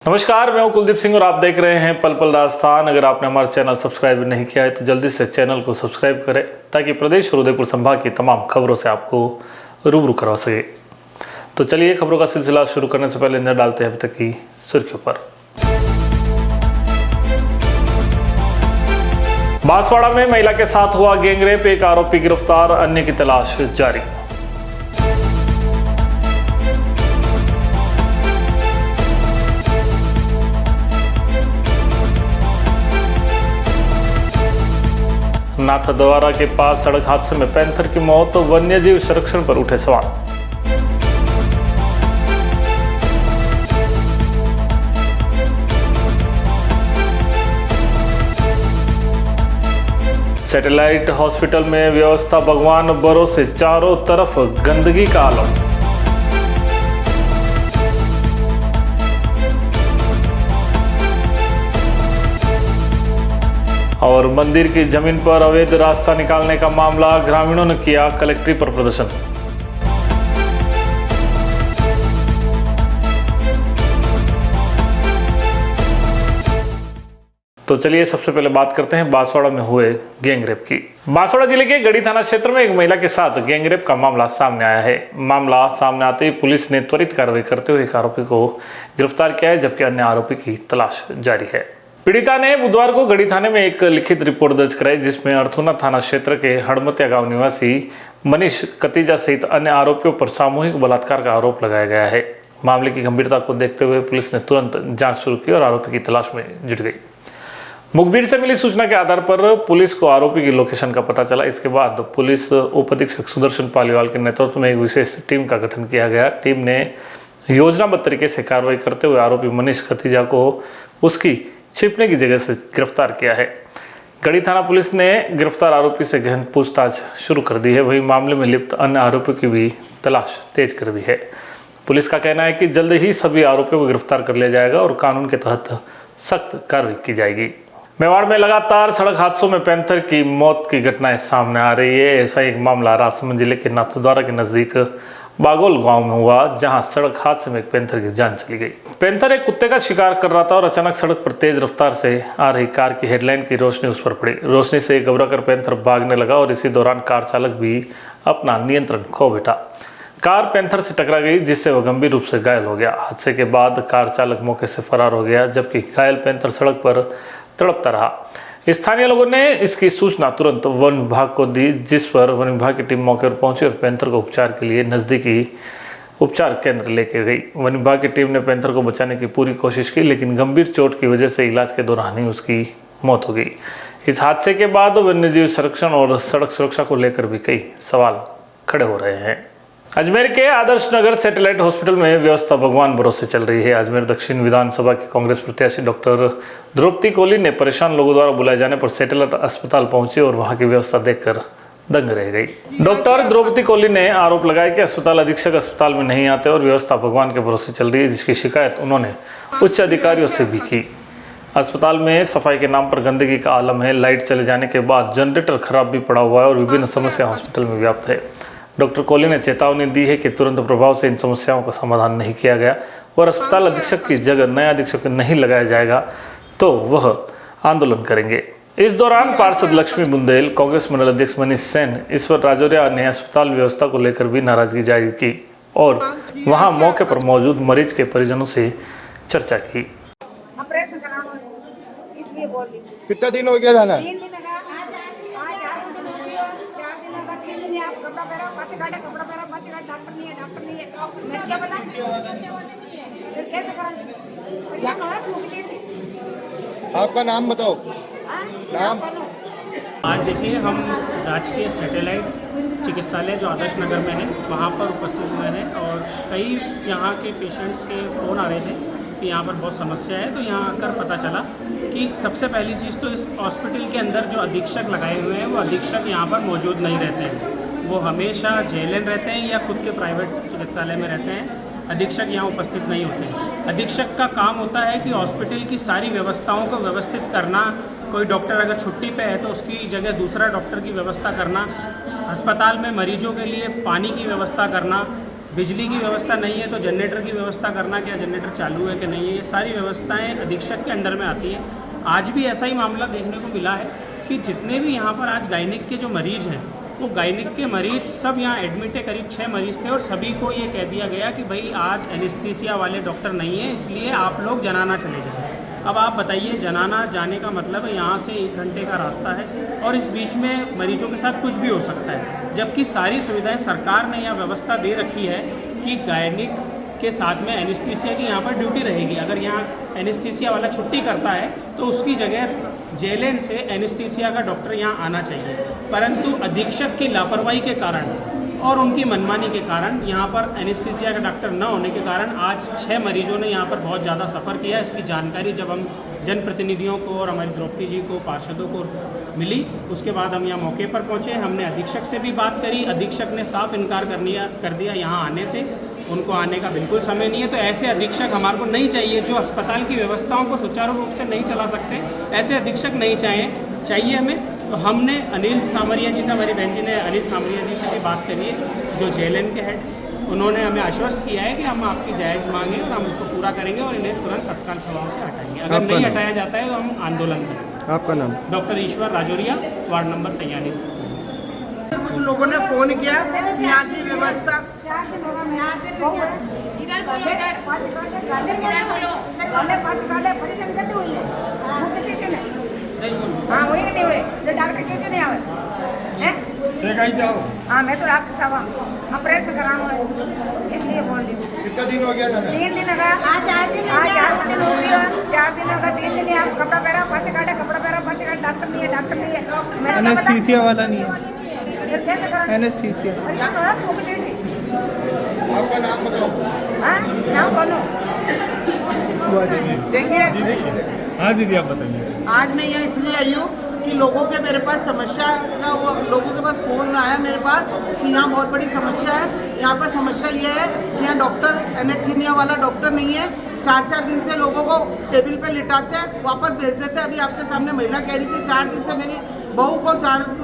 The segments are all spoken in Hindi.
नमस्कार, मैं हूं कुलदीप सिंह और आप देख रहे हैं पल पल राजस्थान। अगर आपने हमारा चैनल सब्सक्राइब नहीं किया है तो जल्दी से चैनल को सब्सक्राइब करें ताकि प्रदेश और उदयपुर संभाग की तमाम खबरों से आपको रूबरू करवा सके। तो चलिए खबरों का सिलसिला शुरू करने से पहले नजर डालते हैं अब तक की सुर्खियों पर। बांसवाड़ा में महिला के साथ हुआ गैंगरेप, एक आरोपी गिरफ्तार, अन्य की तलाश जारी। नाथद्वारा के पास सड़क हादसे में पैंथर की मौत, तो वन्यजीव संरक्षण पर उठे सवाल। सैटेलाइट हॉस्पिटल में व्यवस्था भगवान भरोसे, चारों तरफ गंदगी का आलम। और मंदिर की जमीन पर अवैध रास्ता निकालने का मामला, ग्रामीणों ने किया कलेक्ट्री पर प्रदर्शन। तो चलिए सबसे पहले बात करते हैं बांसवाड़ा में हुए गैंगरेप की। बांसवाड़ा जिले के गढ़ी थाना क्षेत्र में एक महिला के साथ गैंगरेप का मामला सामने आया है। मामला सामने आते ही पुलिस ने त्वरित कार्रवाई करते हुए एक आरोपी को गिरफ्तार किया है, जबकि अन्य आरोपी की तलाश जारी है। पीड़िता ने बुधवार को गढ़ी थाने में एक लिखित रिपोर्ट दर्ज कराई, जिसमें अर्थुना थाना क्षेत्र के हड़मतिया गांव निवासी मनीष कतीजा सहित अन्य आरोपियों पर सामूहिक बलात्कार का आरोप लगाया गया है। मामले की गंभीरता को देखते हुए पुलिस ने तुरंत जांच शुरू की और आरोपी की तलाश में जुट गई। मुखबिर से मिली सूचना के आधार पर पुलिस को आरोपी की लोकेशन का पता चला। इसके बाद पुलिस उप अधीक्षक सुदर्शन पालीवाल के नेतृत्व में एक विशेष टीम का गठन किया गया। टीम ने योजनाबद्ध तरीके से कार्रवाई करते हुए आरोपी मनीष कतीजा को उसकी छिपने की जगह से गिरफ्तार किया है। गढ़ी थाना पुलिस ने गिरफ्तार आरोपी से गहन पूछताछ शुरू कर दी है। वहीं मामले में लिप्त अन्य आरोपियों की भी तलाश तेज कर दी है। पुलिस का कहना है कि जल्द ही सभी आरोपियों को गिरफ्तार कर लिया जाएगा और कानून के तहत सख्त कार्रवाई की जाएगी। मेवाड़ में लगातार सड़क हादसों में पैंथर की मौत की घटनाएं सामने आ रही है। ऐसा एक मामला राजसमंद जिले के नाथद्वारा के नजदीक बागोल गांव में हुआ, जहां सड़क हादसे में एक पैंथर की जान चली गई। पैंथर एक कुत्ते का शिकार कर रहा था और अचानक सड़क पर तेज रफ्तार से आ रही कार की हेडलाइन की रोशनी उस पर पड़ी। रोशनी से घबराकर पैंथर भागने लगा और इसी दौरान कार चालक भी अपना नियंत्रण खो बैठा। कार पैंथर से टकरा गई, जिससे वह गंभीर रूप से घायल हो गया। हादसे के बाद कार चालक मौके से फरार हो गया, जबकि घायल पैंथर सड़क पर तड़पता रहा। स्थानीय लोगों ने इसकी सूचना तुरंत वन विभाग को दी, जिस पर वन विभाग की टीम मौके पर पहुंची और पैंथर को उपचार के लिए नजदीकी उपचार केंद्र लेकर गई। वन विभाग की टीम ने पैंथर को बचाने की पूरी कोशिश की, लेकिन गंभीर चोट की वजह से इलाज के दौरान ही उसकी मौत हो गई। इस हादसे के बाद वन्यजीव संरक्षण और सड़क सुरक्षा को लेकर भी कई सवाल खड़े हो रहे हैं। अजमेर के आदर्श नगर सैटेलाइट हॉस्पिटल में व्यवस्था भगवान भरोसे चल रही है। अजमेर दक्षिण विधानसभा के कांग्रेस प्रत्याशी डॉक्टर द्रौपदी कोली ने परेशान लोगों द्वारा बुलाए जाने पर सैटेलाइट अस्पताल पहुंची और वहां की व्यवस्था देखकर दंग रह गई। डॉक्टर द्रौपदी कोली ने आरोप लगाया कि अस्पताल अधीक्षक अस्पताल में नहीं आते और व्यवस्था भगवान के भरोसे चल रही है, जिसकी शिकायत उन्होंने उच्च अधिकारियों से भी की। अस्पताल में सफाई के नाम पर गंदगी का आलम है। लाइट चले जाने के बाद जनरेटर खराब भी पड़ा हुआ है और विभिन्न समस्या हॉस्पिटल में व्याप्त है। डॉक्टर कोहली ने चेतावनी दी है कि तुरंत प्रभाव से इन समस्याओं का समाधान नहीं किया गया और अस्पताल अधीक्षक की जगह नया अधीक्षक नहीं लगाया जाएगा तो वह आंदोलन करेंगे। इस दौरान पार्षद लक्ष्मी बुंदेल, कांग्रेस मंडल अध्यक्ष मनीष सेन, ईश्वर राजौरिया ने अस्पताल व्यवस्था को लेकर भी नाराजगी जाहिर की और वहां मौके पर मौजूद मरीज के परिजनों से चर्चा की। कितना दिन हो गया जाना? आपका नाम बताओ। नाम? आज देखिए हम राजकीय सैटेलाइट चिकित्सालय जो आदर्श नगर में है वहाँ पर उपस्थित हुए हैं और कई यहाँ के पेशेंट्स के फ़ोन आ रहे थे कि यहाँ पर बहुत समस्या है। तो यहाँ आकर पता चला कि सबसे पहली चीज़ तो इस हॉस्पिटल के अंदर जो अधीक्षक लगाए हुए हैं वो अधीक्षक यहाँ पर मौजूद नहीं रहते हैं। वो हमेशा जेएलएन रहते हैं या खुद के प्राइवेट चिकित्सालय में रहते हैं। अधीक्षक यहाँ उपस्थित नहीं होते हैं। अधीक्षक का काम होता है कि हॉस्पिटल की सारी व्यवस्थाओं को व्यवस्थित करना। कोई डॉक्टर अगर छुट्टी पे है तो उसकी जगह दूसरा डॉक्टर की व्यवस्था करना, अस्पताल में मरीजों के लिए पानी की व्यवस्था करना, बिजली की व्यवस्था नहीं है तो जनरेटर की व्यवस्था करना, क्या जनरेटर चालू है कि नहीं है, ये सारी व्यवस्थाएं अधीक्षक के अंडर में आती हैं। आज भी ऐसा ही मामला देखने को मिला है कि जितने भी यहाँ पर आज गायनिक के जो मरीज़ हैं वो गायनिक के मरीज़ सब यहाँ एडमिट है, करीब 6 मरीज़ थे और सभी को ये कह दिया गया कि भाई आज एनेस्थीसिया वाले डॉक्टर नहीं है, इसलिए आप लोग जनाना चले जाएं। अब आप बताइए, जनाना जाने का मतलब है यहाँ से 1 घंटे का रास्ता है और इस बीच में मरीजों के साथ कुछ भी हो सकता है, जबकि सारी सुविधाएं सरकार ने यह व्यवस्था दे रखी है कि गायनिक के साथ में एनेस्थीसिया की यहाँ पर ड्यूटी रहेगी। अगर यहाँ एनेस्थीसिया वाला छुट्टी करता है तो उसकी जगह जेएलएन से एनेस्थीसिया का डॉक्टर यहाँ आना चाहिए, परंतु अधीक्षक की लापरवाही के कारण और उनकी मनमानी के कारण यहाँ पर एनेस्थीसिया का डॉक्टर न होने के कारण आज 6 मरीजों ने यहाँ पर बहुत ज़्यादा सफ़र किया। इसकी जानकारी जब हम जनप्रतिनिधियों को और हमारी द्रौपदी जी को, पार्षदों को मिली, उसके बाद हम यहाँ मौके पर पहुँचे। हमने अधीक्षक से भी बात करी, अधीक्षक ने साफ इनकार कर दिया यहाँ आने से, उनको आने का बिल्कुल समय नहीं है। तो ऐसे अधीक्षक हमारे को नहीं चाहिए जो अस्पताल की व्यवस्थाओं को सुचारू रूप से नहीं चला सकते, ऐसे अधीक्षक नहीं चाहिए हमें। तो हमने अनिल सामरिया जी से, हमारी बहन जी ने अनिल सामरिया जी से भी बात करी है जो जेएलएन के हेड, उन्होंने हमें आश्वस्त किया है कि हम आपकी जायज़ मांगे और हम इसको पूरा करेंगे और इन्हें तुरंत तत्काल प्रभाव से हटाएंगे। अगर नहीं हटाया जाता है तो हम आंदोलन करेंगे। आपका नाम? डॉक्टर ईश्वर राजौरिया, वार्ड नंबर 43। कुछ लोगों ने फोन किया यहाँ की व्यवस्था हाँ वही नहीं हुए जो डॉक्टर क्यों नहीं आवे हैं? हाँ मैं तो डॉक्टर साहब ऑपरेशन कराना है इसलिए बोल रही हूँ। कितना दिन हो गया था? 3 दिन हो गया। आज 4 दिन हो गया। 4 दिन होगा, 3 दिन है। कपड़ा पहरा, पाँच काटे, कपड़ा पहरा, पाँच काटे, डॉक्टर नहीं है, डॉक्टर नहीं है। एनेस्थीसिया वाला नहीं है। फिर कैसे करें? एनेस्थीसिया। परेशान हो रहा है जैसे। आपका नाम बताओ। हाँ नाम सोनू। देखिए, हाँ दीदी आप बताइए। आज मैं यहाँ इसलिए आई हूँ कि लोगों के मेरे पास समस्या का लोगों के पास फ़ोन आया मेरे पास कि यहाँ बहुत बड़ी समस्या है। यहाँ पर समस्या ये है कि यहाँ डॉक्टर एनेस्थीसिया वाला डॉक्टर नहीं है। 4-4 दिन से लोगों को टेबल पे लिटाते हैं, वापस भेज देते हैं। अभी आपके सामने महिला कह रही थी 4 दिन से मेरी बहू को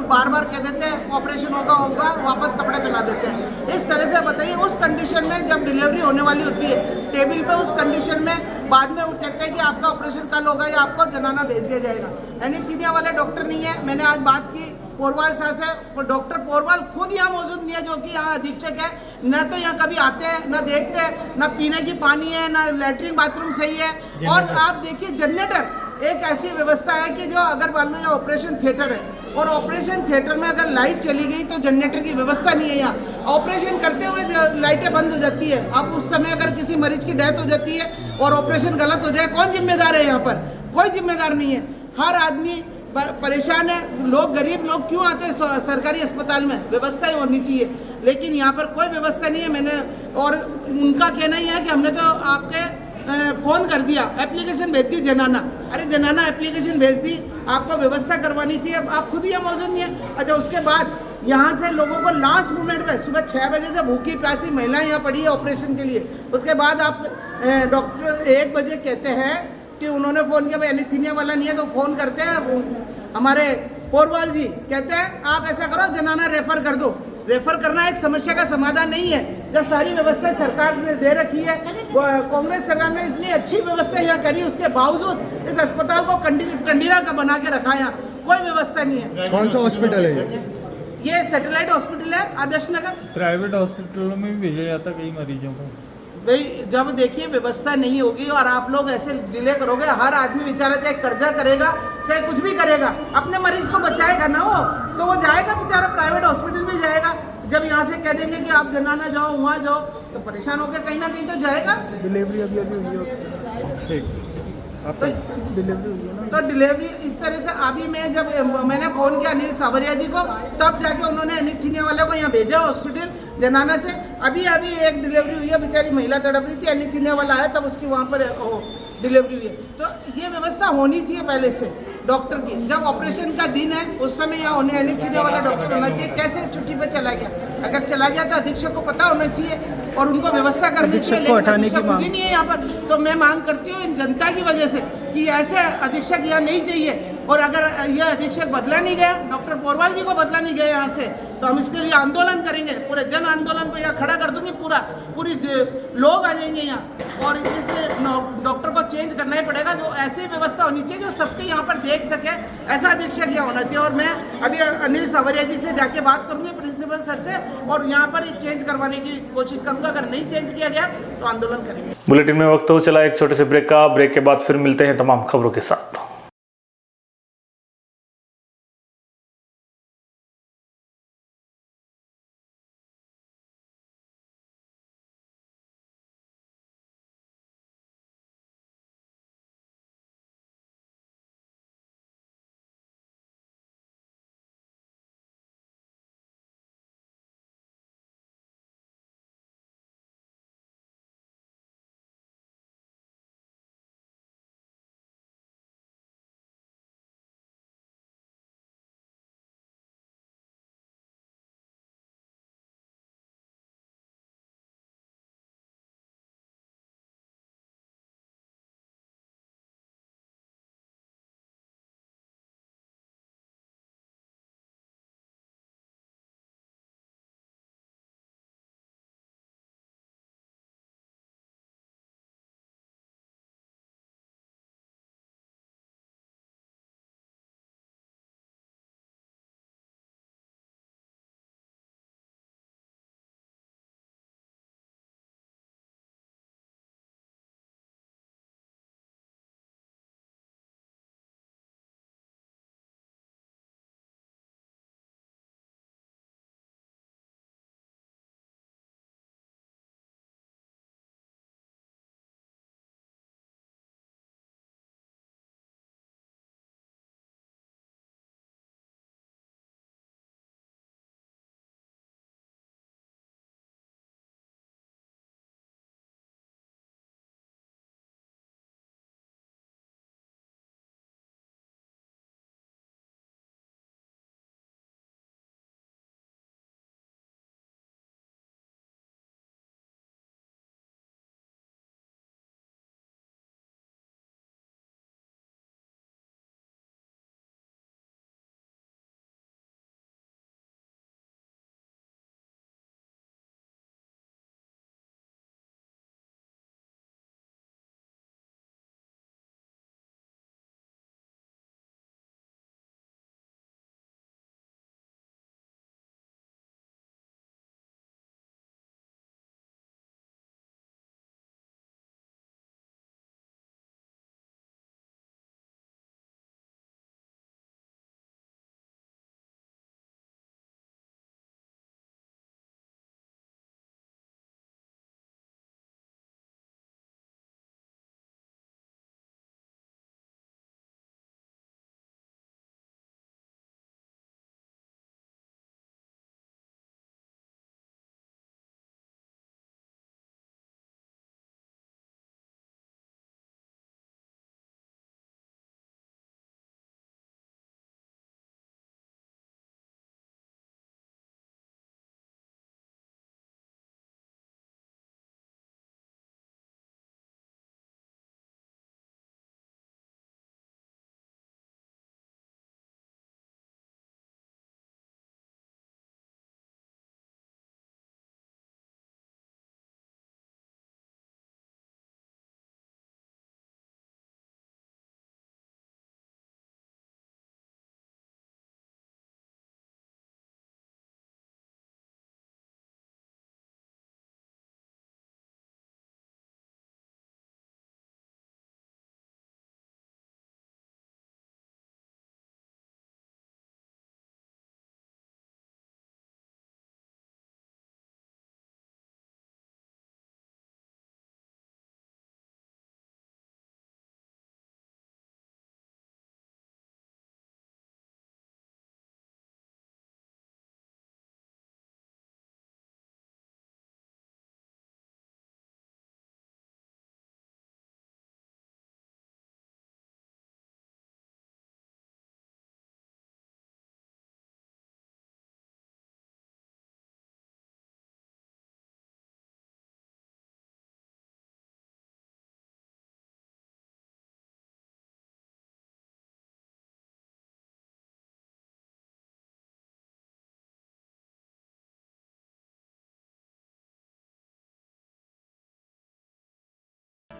बार कह देते हैं ऑपरेशन होगा, वापस कपड़े पहना देते हैं। इस तरह से बताइए, उस कंडीशन में जब डिलीवरी होने वाली होती है टेबल पे, उस कंडीशन में बाद में वो कहते हैं कि आपका ऑपरेशन कल होगा या आपको जनाना भेज दिया जाएगा। एनेस्थीसिया वाले डॉक्टर नहीं है। मैंने आज बात की पोरवाल साहब से, डॉक्टर पोरवाल खुद यहाँ मौजूद नहीं है जो कि यहाँ अधीक्षक है। न तो यहाँ कभी आते हैं, न देखते हैं, न पीने की पानी है, न लैट्रिन बाथरूम सही है। और आप देखिए जनरेटर एक ऐसी व्यवस्था है कि जो अगर मान लो यहाँ ऑपरेशन थिएटर है और ऑपरेशन थिएटर में अगर लाइट चली गई तो जनरेटर की व्यवस्था नहीं है। यहाँ ऑपरेशन करते हुए लाइटें बंद हो जाती है। अब उस समय अगर किसी मरीज की डेथ हो जाती है और ऑपरेशन गलत हो जाए, कौन जिम्मेदार है? यहाँ पर कोई जिम्मेदार नहीं है। हर आदमी परेशान है। लोग, गरीब लोग क्यों आते हैं सरकारी अस्पताल में? व्यवस्थाएं होनी चाहिए, लेकिन यहाँ पर कोई व्यवस्था नहीं है। मैंने और उनका कहना ही है कि हमने तो आपके फ़ोन कर दिया, एप्लीकेशन भेज दी जनाना। अरे जनाना एप्लीकेशन भेज दी, आपको व्यवस्था करवानी चाहिए। आप खुद यहाँ मौजूद नहीं है। अच्छा, उसके बाद यहाँ से लोगों को लास्ट मोमेंट में सुबह 6 बजे से भूखी प्यासी महिलाएं यहाँ पड़ी है ऑपरेशन के लिए। उसके बाद आप डॉक्टर 1 बजे कहते हैं कि उन्होंने फ़ोन किया भाई एनेस्थीसिया वाला नहीं है, तो फ़ोन करते हैं हमारे पोरवाल जी, कहते हैं आप ऐसा करो जनाना रेफ़र कर दो। रेफर करना एक समस्या का समाधान नहीं है। जब सारी व्यवस्था सरकार ने दे रखी है, कांग्रेस सरकार ने इतनी अच्छी व्यवस्था यहाँ करी, उसके बावजूद इस अस्पताल को कंडीरा का बना के रखा। यहाँ कोई व्यवस्था नहीं है। कौन सा हॉस्पिटल है ये सैटेलाइट हॉस्पिटल है आदर्श नगर। प्राइवेट हॉस्पिटलों में भी भेजा जाता कई मरीजों को। भाई जब देखिए व्यवस्था नहीं होगी और आप लोग ऐसे डिले करोगे, हर आदमी बेचारा चाहे कर्जा करेगा चाहे कुछ भी करेगा, अपने मरीज को बचाएगा ना वो, तो वो जाएगा बेचारा प्राइवेट हॉस्पिटल में जाएगा। जब यहाँ से कह देंगे कि आप जनाना जाओ, वहाँ जाओ, तो परेशान होकर कहीं ना कहीं तो जाएगा। डिलीवरी अभी हुई है उसकी। ठीक, तो डिलीवरी हुई है ना। तो डिलीवरी इस तरह से अभी मैंने फ़ोन किया अनिल सावरिया जी को, तब जाके उन्होंने एनेस्थीसिया वाले को यहाँ भेजा हॉस्पिटल जनाना से। अभी एक डिलीवरी हुई है, बेचारी महिला तड़प रही थी, एनेस्थीसिया वाला आया तब उसकी वहाँ पर डिलीवरी हुई है। तो ये व्यवस्था होनी चाहिए पहले से डॉक्टर की। जब ऑपरेशन का दिन है उस समय यहाँ होने एनेस्थीसिया वाला डॉक्टर होना चाहिए। कैसे छुट्टी पे चला गया? अगर चला गया तो अधीक्षक को पता होना चाहिए और उनको व्यवस्था करनी चाहिए, लेकिन अधीक्षक खुद ही नहीं है यहाँ पर। तो मैं मांग करती हूँ इन जनता की वजह से कि ऐसे अधीक्षक यहाँ नहीं चाहिए। और अगर यह अधीक्षक बदला नहीं गया, डॉक्टर पोरवाल जी को बदला नहीं गया यहाँ से, तो हम इसके लिए आंदोलन करेंगे, पूरे जन आंदोलन को यहाँ खड़ा कर दूंगी, लोग आ जाएंगे यहाँ और इस डॉक्टर को चेंज करना ही पड़ेगा। जो ऐसी व्यवस्था होनी चाहिए जो सबके यहाँ पर देख सके, ऐसा अधीक्षक यहाँ होना चाहिए। और मैं अभी अनिल सावरिया जी से जाके बात करूंगी प्रिंसिपल सर से और यहाँ पर चेंज करवाने की कोशिश करूंगा। अगर नहीं चेंज किया गया तो आंदोलन करेंगे। बुलेटिन में वक्त हो चला एक छोटे से ब्रेक का। ब्रेक के बाद फिर मिलते हैं तमाम खबरों के साथ।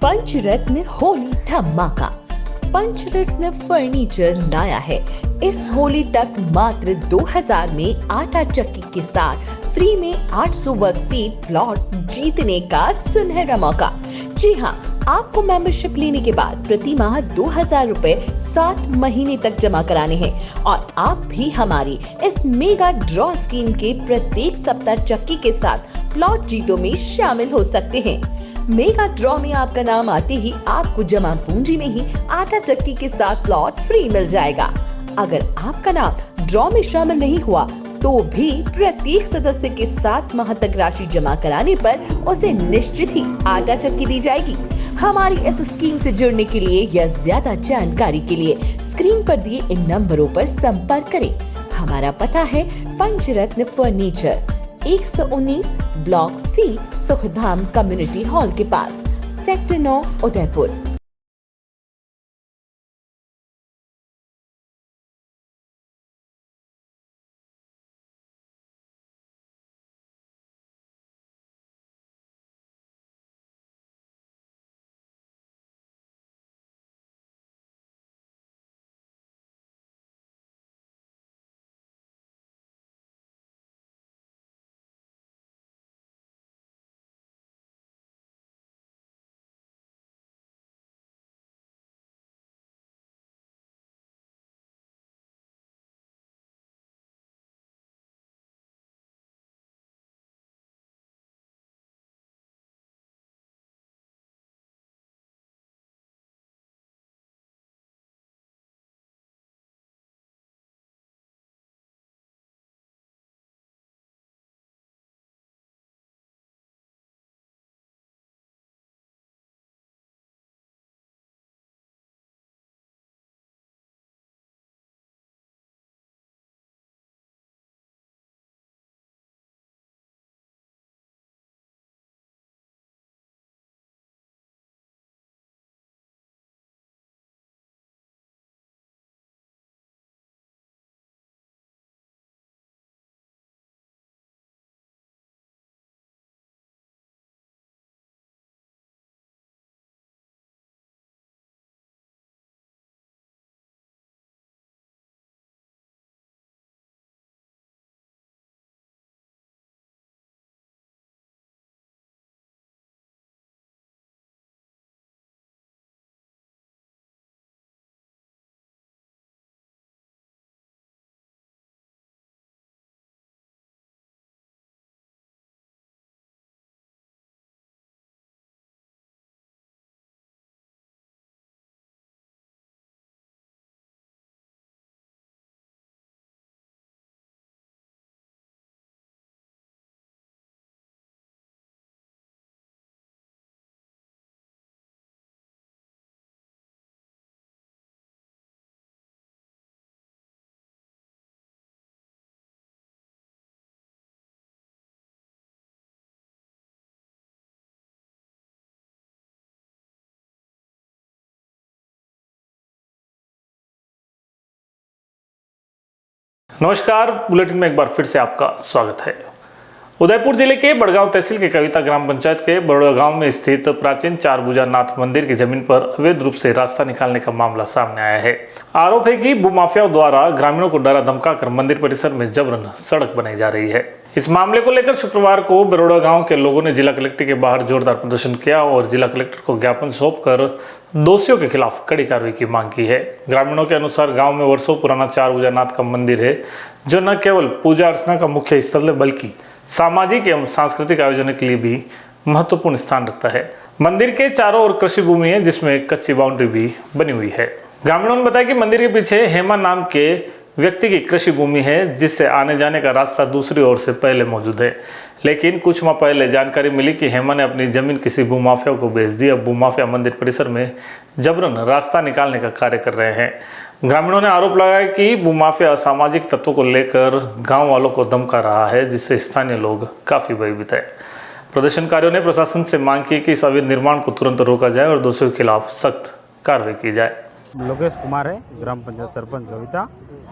पंचरत्न होली धमाका। पंचरत्न फर्नीचर लाया है इस होली तक मात्र 2000 में आटा चक्की के साथ फ्री में 800 वर्ग फीट प्लॉट जीतने का सुनहरा मौका। जी हाँ, आपको मेंबरशिप लेने के बाद प्रति माह 2000 रुपए 7 महीने तक जमा कराने हैं और आप भी हमारी इस मेगा ड्रॉ स्कीम के प्रत्येक सप्ताह चक्की के साथ प्लॉट जीतों में शामिल हो सकते हैं। मेगा ड्रॉ में आपका नाम आते ही आपको जमा पूंजी में ही आटा चक्की के साथ प्लॉट फ्री मिल जाएगा। अगर आपका नाम ड्रॉ में शामिल नहीं हुआ तो भी प्रत्येक सदस्य के 7 माह तक राशि जमा कराने पर उसे निश्चित ही आटा चक्की दी जाएगी। हमारी इस स्कीम से जुड़ने के लिए या ज्यादा जानकारी के लिए स्क्रीन पर दिए इन नंबरों पर संपर्क करें। हमारा पता है Panchratna furniture, 119 block C, Sukhdham community hall के पास, सेक्टर 9, उदयपुर। नमस्कार, बुलेटिन में एक बार फिर से आपका स्वागत है। उदयपुर जिले के बड़गांव तहसील के कविता ग्राम पंचायत के बड़ोड़ा गांव में स्थित प्राचीन चारभुजा नाथ मंदिर की जमीन पर अवैध रूप से रास्ता निकालने का मामला सामने आया है। आरोप है कि भूमाफियाओं द्वारा ग्रामीणों को डरा धमकाकर मंदिर परिसर में जबरन सड़क बनाई जा रही है। इस मामले को लेकर शुक्रवार को बड़ोड़ा गांव के लोगों ने जिला कलेक्टर के बाहर जोरदार प्रदर्शन किया और जिला कलेक्टर को ज्ञापन सौंपकर दोषियों के खिलाफ कड़ी कार्रवाई की मांग की है। ग्रामीणों के अनुसार गांव में वर्षों पुराना चारभुजा नाथ का मंदिर है, जो न केवल पूजा अर्चना का मुख्य स्थल है बल्कि सामाजिक एवं सांस्कृतिक आयोजन के लिए भी महत्वपूर्ण स्थान रखता है। मंदिर के चारों ओर कृषि भूमि है, जिसमें कच्ची बाउंड्री भी बनी हुई है। ग्रामीणों ने बताया कि मंदिर के पीछे हेमा नाम के व्यक्ति की कृषि भूमि है, जिससे आने जाने का रास्ता दूसरी ओर से पहले मौजूद है। लेकिन कुछ माह पहले जानकारी मिली कि हेमा ने अपनी जमीन किसी भूमाफिया को बेच दी। अब भूमाफिया मंदिर परिसर में जबरन रास्ता निकालने का कार्य कर रहे हैं। ग्रामीणों ने आरोप लगाया कि भूमाफिया असामाजिक तत्वों को लेकर गांव वालों को धमका रहा है, जिससे स्थानीय लोग काफी भयभीत है। प्रदर्शनकारियों ने प्रशासन से मांग की कि इस अवैध निर्माण को तुरंत रोका जाए और दोषियों के खिलाफ सख्त कार्रवाई की जाए। लोकेश कुमार है, ग्राम पंचायत सरपंच कविता।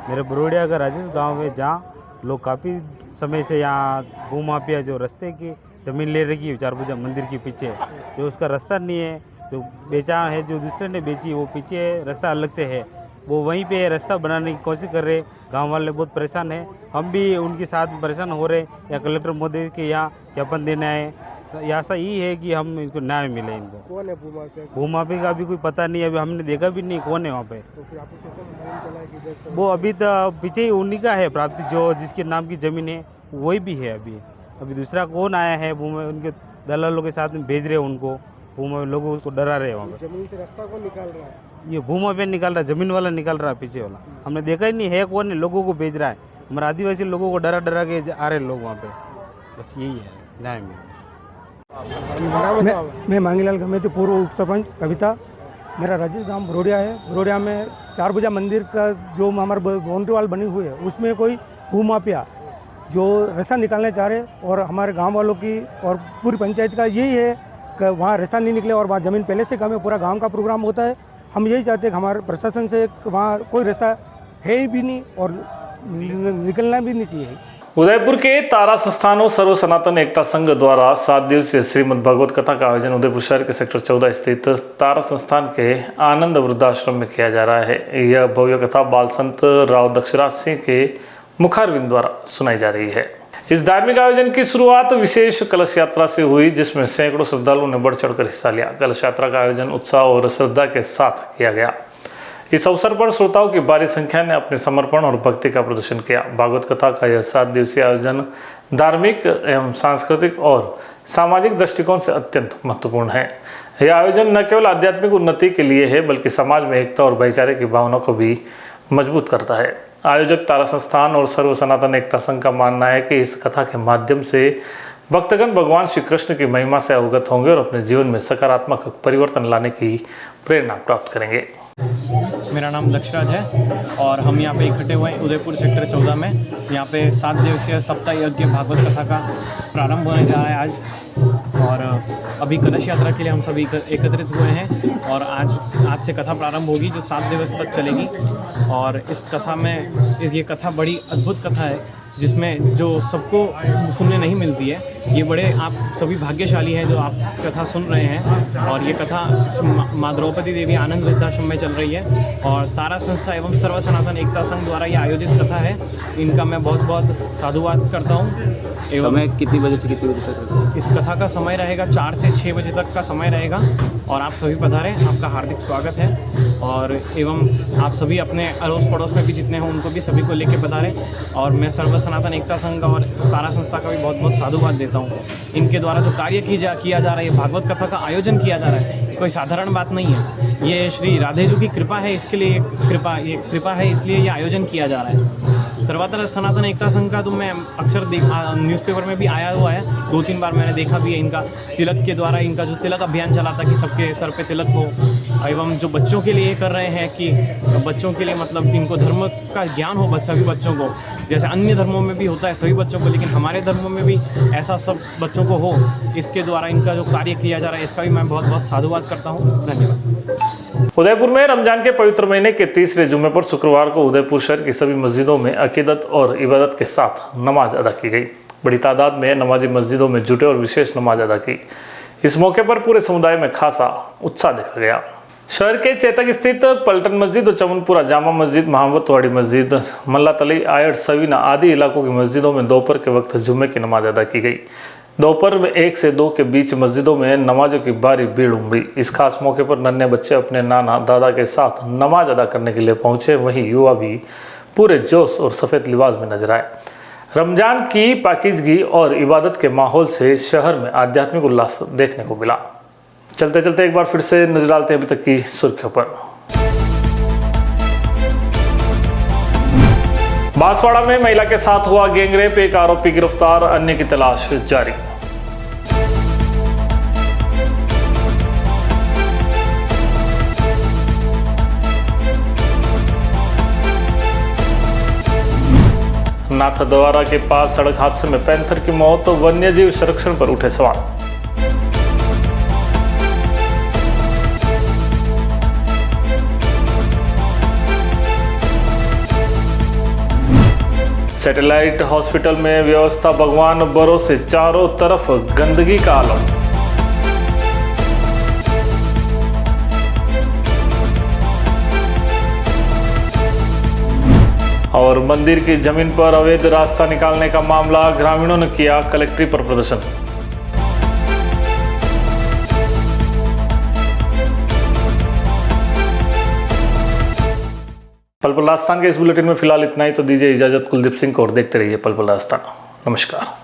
मेरे बरोड़िया का राजेश गांव में, जहाँ लोग काफ़ी समय से यहाँ भूमाफिया जो रास्ते की ज़मीन ले रखी है चारभुजा मंदिर के पीछे, जो उसका रास्ता नहीं है, तो बेचा है, जो दूसरे ने बेची वो पीछे रास्ता अलग से है, वो वहीं पे रास्ता बनाने की कोशिश कर रहे। गांव वाले बहुत परेशान हैं, हम भी उनके साथ परेशान हो रहे। या कलेक्टर महोदय के यहाँ ज्ञापन देना है, यहाँ ऐसा यही है कि हम इनको न्याय मिले। इनको कौन है भूमाफिया? भूमाफी का अभी कोई पता नहीं, अभी हमने देखा भी नहीं कौन है वहाँ पे। तो फिर आपको कैसे मालूम चला है कि इधर से- वो अभी तो पीछे ही उन्हीं का है प्राप्ति, जो जिसके नाम की ज़मीन है वही भी है। अभी दूसरा कौन आया है, भूमि उनके दलालों के साथ में भेज रहे हैं उनको, भूमि लोगों को डरा रहे हैं वहाँ पे। जमीन से रास्ता कौन निकाल रहा है? ये भूमि पे निकाल रहा है, ज़मीन वाला निकाल रहा है, पीछे वाला हमने देखा ही नहीं है कौन है, लोगों को भेज रहा है। हमारे आदिवासी लोगों को डरा डरा के आ रहे हैं लोग वहाँ पे, बस यही है न्याय में। मैं मांगीलाल गमेती, पूर्व उप सरपंच कविता। मेरा राजेश गांव बरोडिया है। बरोडिया में 4 भुजा मंदिर का जो हमारे बाउंड्री वाल बनी हुई है उसमें कोई भूमाफिया जो रास्ता निकालने चाह रहे, और हमारे गांव वालों की और पूरी पंचायत का यही है कि वहाँ रास्ता नहीं निकले, और वहाँ ज़मीन पहले से कम है, पूरा गांव का प्रोग्राम होता है। हम यही चाहते हैं कि हमारे प्रशासन से वहाँ कोई रास्ता है भी नहीं और निकलना भी नहीं चाहिए। उदयपुर के तारा संस्थान और सर्व सनातन एकता संघ द्वारा 7 दिवसीय श्रीमद् भागवत कथा का आयोजन उदयपुर शहर के सेक्टर 14 स्थित तारा संस्थान के आनंद वृद्धाश्रम में किया जा रहा है। यह भव्य कथा बाल संत राव दक्षराज सिंह के मुखारविंद द्वारा सुनाई जा रही है। इस धार्मिक आयोजन की शुरुआत विशेष कलश यात्रा से हुई, जिसमें सैकड़ों श्रद्धालुओं ने बढ़ चढ़कर हिस्सा लिया। कलश यात्रा का आयोजन उत्साह और श्रद्धा के साथ किया गया। इस अवसर पर श्रोताओं की भारी संख्या ने अपने समर्पण और भक्ति का प्रदर्शन किया। भागवत कथा का यह 7 दिवसीय आयोजन धार्मिक एवं सांस्कृतिक और सामाजिक दृष्टिकोण से अत्यंत महत्वपूर्ण है। यह आयोजन न केवल आध्यात्मिक उन्नति के लिए है, बल्कि समाज में एकता और भाईचारे की भावना को भी मजबूत करता है। आयोजक तारा संस्थान और सर्व सनातन एकता संघ का मानना है कि इस कथा के माध्यम से भक्तगण भगवान श्री कृष्ण की महिमा से अवगत होंगे और अपने जीवन में सकारात्मक परिवर्तन लाने की प्रेरणा प्राप्त करेंगे। मेरा नाम दक्षराज है और हम यहाँ पे इकट्ठे हुए हैं उदयपुर सेक्टर 14 में। यहाँ पे 7 दिवसीय सप्ताह यज्ञ भागवत कथा का प्रारंभ होने जा रहा है आज, और अभी कलश यात्रा के लिए हम सभी एकत्रित हुए हैं। और आज से कथा प्रारंभ होगी जो 7 दिवस तक चलेगी। और इस कथा में ये कथा बड़ी अद्भुत कथा है, जिसमें जो सबको सुनने नहीं मिलती है। ये बड़े आप सभी भाग्यशाली हैं जो आप कथा सुन रहे हैं। और ये कथा माँ द्रौपदी देवी आनंद वृद्धाश्रम में चल रही है, और तारा संस्था एवं सर्व सनातन एकता संघ द्वारा ये आयोजित कथा है। इनका मैं बहुत बहुत साधुवाद करता हूँ। समय कितनी बजे से कितनी बजे तक? इस कथा का समय रहेगा 4 से 6 बजे तक का समय रहेगा, और आप सभी पधारें, आपका हार्दिक स्वागत है। और एवं आप सभी अपने अड़ोस पड़ोस में भी जितने हों उनको भी सभी को लेके पधारें। और मैं सर्व सनातन एकता संघ और तारा संस्था का भी बहुत बहुत साधुवाद देता हूँ। इनके द्वारा जो कार्य किया जा रहा है, भागवत कथा का आयोजन किया जा रहा है, कोई साधारण बात नहीं है। ये श्री राधे जी की कृपा है, इसके लिए ये कृपा है, इसलिए ये आयोजन किया जा रहा है। सर्वत्र सनातन एकता संघ का तो मैं अक्सर न्यूज़पेपर में भी आया हुआ है, 2-3 बार मैंने देखा भी है। इनका तिलक के द्वारा इनका जो तिलक अभियान चला था कि सबके सर पे तिलक हो, एवं जो बच्चों के लिए कर रहे हैं कि बच्चों के लिए मतलब इनको धर्म का ज्ञान हो सभी बच्चों को, जैसे अन्य धर्मों में भी होता है सभी बच्चों को, लेकिन हमारे धर्मों में भी ऐसा सब बच्चों को हो, इसके द्वारा इनका जो कार्य किया जा रहा है इसका भी मैं बहुत बहुत साधुवाद करता हूँ। धन्यवाद। उदयपुर में रमजान के पवित्र महीने के तीसरे जुम्मे पर शुक्रवार को उदयपुर शहर की सभी मस्जिदों में अकीदत और इबादत के साथ नमाज अदा की गई। बड़ी तादाद में नमाजी मस्जिदों में जुटे और विशेष नमाज अदा की। इस मौके पर पूरे समुदाय में खासा उत्साह देखा गया। शहर के चेतक स्थित पलटन मस्जिद और चमनपुरा जामा मस्जिद, महावतवाड़ी मस्जिद, मल्लातली, आयड़, सवीना आदि इलाकों की मस्जिदों में दोपहर के वक्त जुम्मे की नमाज अदा की गई। दोपहर में 1 से 2 के बीच मस्जिदों में नमाजों की भारी भीड़ उमड़ी। इस खास मौके पर नन्हे बच्चे अपने नाना दादा के साथ नमाज अदा करने के लिए पहुंचे, वहीं युवा भी पूरे जोश और सफ़ेद लिबास में नजर आए। रमजान की पाकीज़गी और इबादत के माहौल से शहर में आध्यात्मिक उल्लास देखने को मिला। चलते चलते एक बार फिर से नजर डालते हैं अभी तक की सुर्खियों पर। बांसवाड़ा में महिला के साथ हुआ गैंगरेप, एक आरोपी गिरफ्तार, अन्य की तलाश जारी। नाथद्वारा के पास सड़क हादसे में पैंथर की मौत, वन्यजीव संरक्षण पर उठे सवाल। सैटेलाइट हॉस्पिटल में व्यवस्था भगवान भरोसे, चारों तरफ गंदगी का आलम। और मंदिर की जमीन पर अवैध रास्ता निकालने का मामला, ग्रामीणों ने किया कलेक्ट्री पर प्रदर्शन। पल पल राजस्थान के इस बुलेटिन में फिलहाल इतना ही। तो दीजिए इजाजत कुलदीप सिंह को और देखते रहिए पल पल राजस्थान। नमस्कार।